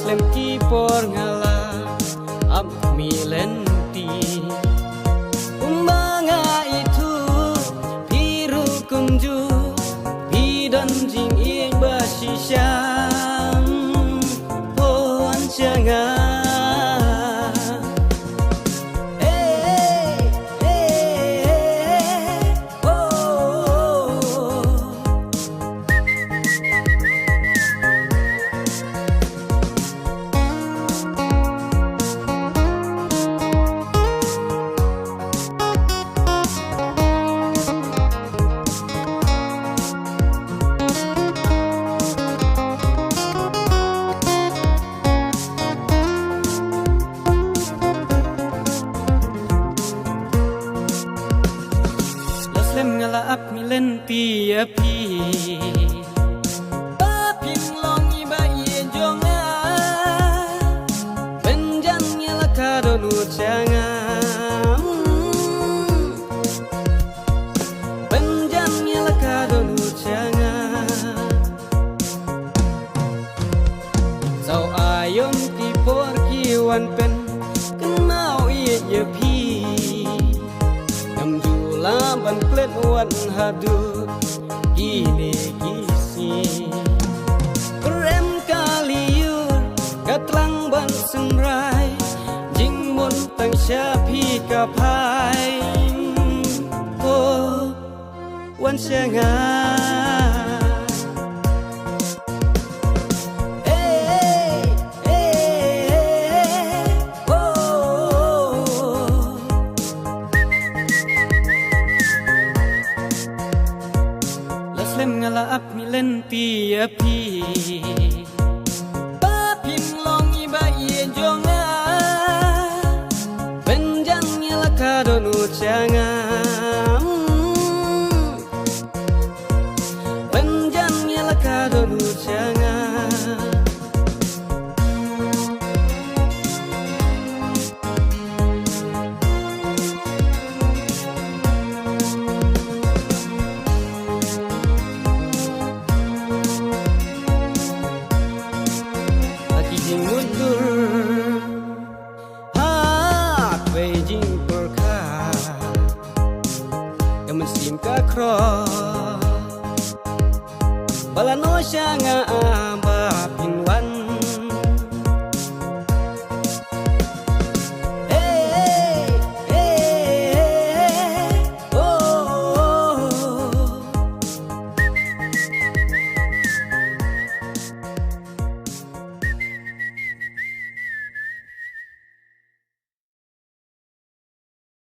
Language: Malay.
Laslam ki por ngala ab milenti umbanga itu biru kumju bidan jing ing basisham poan jangan Laslam ngala ap milenti api papin long iba ien jonga benjang ngala kadonu changa benjang ngala kadonu changa sau ayom ki por ki wan pen kenau ie ye pi Lamban klet wan hadu gini gisi Rem kaliur katlang ban senrai Jing mun tang syapi kapai Oh wan syangai Laslam ngala ap milenti api papin long iba ien jonga benjang ngala kadonu changa benjang ngala kadonu changa mundur hat Beijing perka yang mesim kakro balano syanga aba pinwa